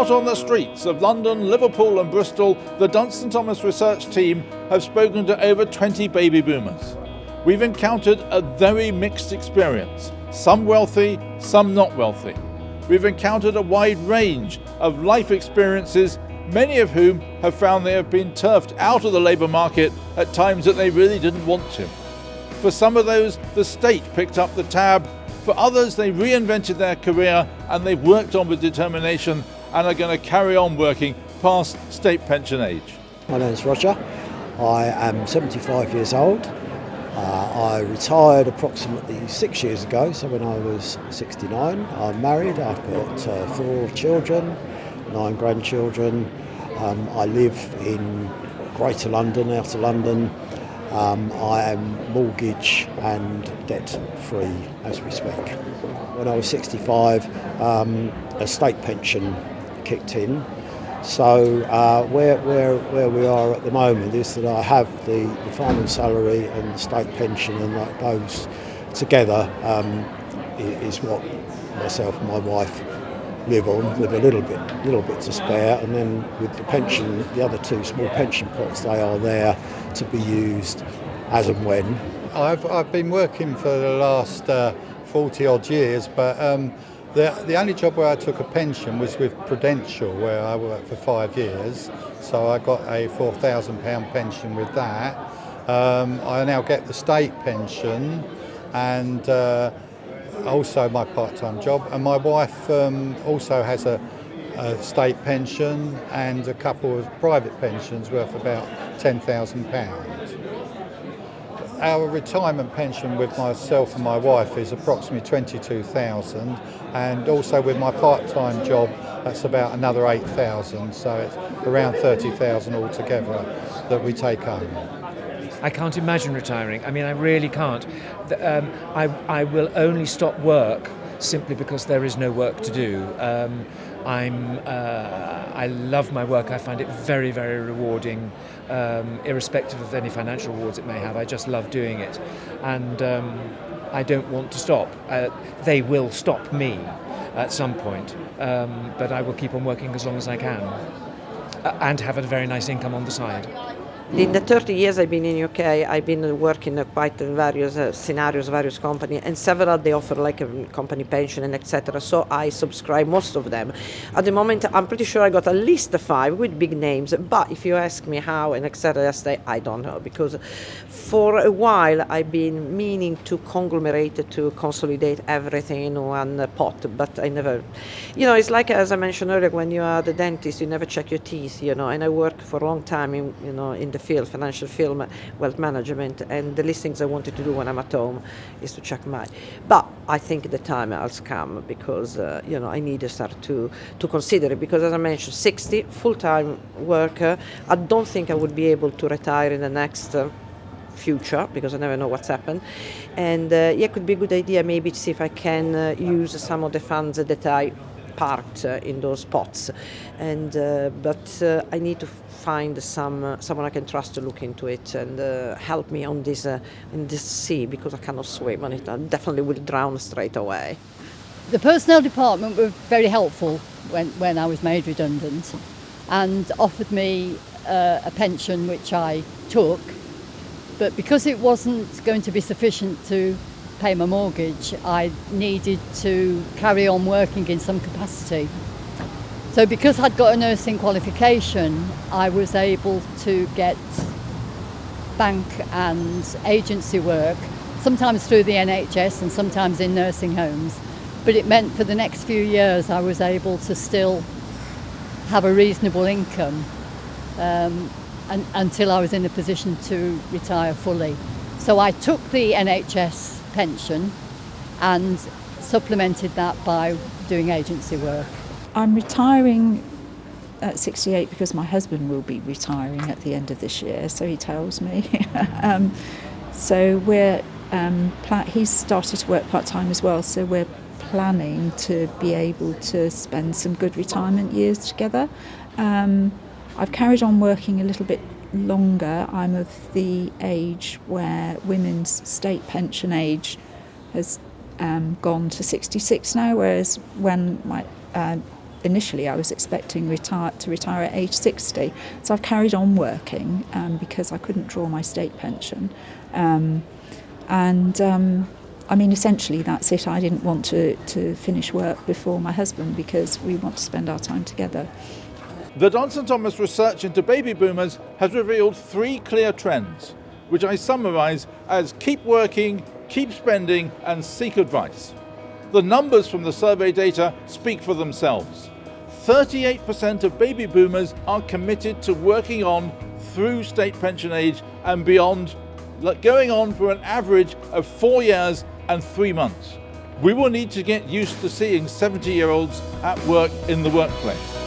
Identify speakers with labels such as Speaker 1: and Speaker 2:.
Speaker 1: Out on the streets of London, Liverpool and Bristol, the Dunstan Thomas research team have spoken to over 20 baby boomers. We've encountered a very mixed experience, some wealthy, some not wealthy. We've encountered a wide range of life experiences, many of whom have found they have been turfed out of the labour market at times that they really didn't want to. For some of those, the state picked up the tab. For others, they reinvented their career and they've worked on with determination and are going to carry on working past state pension age.
Speaker 2: My name's Roger. I am 75 years old. I retired approximately 6 years ago, so when I was 69. I'm married, I've got 4 children, 9 grandchildren. I live in Greater London, Outer London. I am mortgage and debt free as we speak. When I was 65, a state pension kicked in. So where we are at the moment is that I have the final salary and the state pension, and that those together is what myself and my wife live on, with a little bit to spare, and then with the pension, the other 2 small pension pots, they are there to be used as and when.
Speaker 3: I've been working for the last 40 odd years, but the only job where I took a pension was with Prudential, where I worked for 5 years. So I got a £4,000 pension with that. I now get the state pension and also my part-time job. And my wife also has a state pension and a couple of private pensions worth about £10,000. Our retirement pension with myself and my wife is approximately £22,000, and also with my part-time job that's about another £8,000, so it's around £30,000 altogether that we take home.
Speaker 4: I can't imagine retiring. I mean, I really can't. I will only stop work simply because there is no work to do. I love my work. I find it very, very rewarding, irrespective of any financial rewards it may have. I just love doing it, and I don't want to stop. They will stop me at some point, but I will keep on working as long as I can, and have a very nice income on the side.
Speaker 5: In the 30 years I've been in UK, I've been working quite in various scenarios, various companies, and several they offer like a company pension and etc. So I subscribe most of them. At the moment, I'm pretty sure I got at least 5 with big names. But if you ask me how and etc., I say I don't know, because for a while I've been meaning to conglomerate, to consolidate everything in one pot, but I never. It's like, as I mentioned earlier, when you are the dentist, you never check your teeth. And I worked for a long time in the field, financial field, wealth management, and the least things I wanted to do when I'm at home is to check mine. But I think the time has come, because I need to start to consider it, because as I mentioned, 60, full-time worker. I don't think I would be able to retire in the next future, because I never know what's happened. And it could be a good idea maybe to see if I can use some of the funds that I parked in those pots, and but I need to find someone I can trust to look into it and help me on this in this sea, because I cannot swim and it. I definitely will drown straight away.
Speaker 6: The personnel department were very helpful when I was made redundant, and offered me a pension which I took, but because it wasn't going to be sufficient to pay my mortgage, I needed to carry on working in some capacity. So because I'd got a nursing qualification, I was able to get bank and agency work, sometimes through the NHS and sometimes in nursing homes. But it meant for the next few years I was able to still have a reasonable income until I was in a position to retire fully. So I took the NHS pension and supplemented that by doing agency work.
Speaker 7: I'm retiring at 68 because my husband will be retiring at the end of this year, so he tells me. So he's started to work part-time as well, so we're planning to be able to spend some good retirement years together. I've carried on working a little bit longer. I'm of the age where women's state pension age has gone to 66 now, whereas when initially I was expecting to retire at age 60. So I've carried on working because I couldn't draw my state pension. I mean, essentially that's it. I didn't want to finish work before my husband because we want to spend our time together.
Speaker 1: The Johnson Thomas research into baby boomers has revealed 3 clear trends, which I summarise as keep working, keep spending and seek advice. The numbers from the survey data speak for themselves. 38% of baby boomers are committed to working on through state pension age and beyond, going on for an average of 4 years and 3 months. We will need to get used to seeing 70-year-olds at work in the workplace.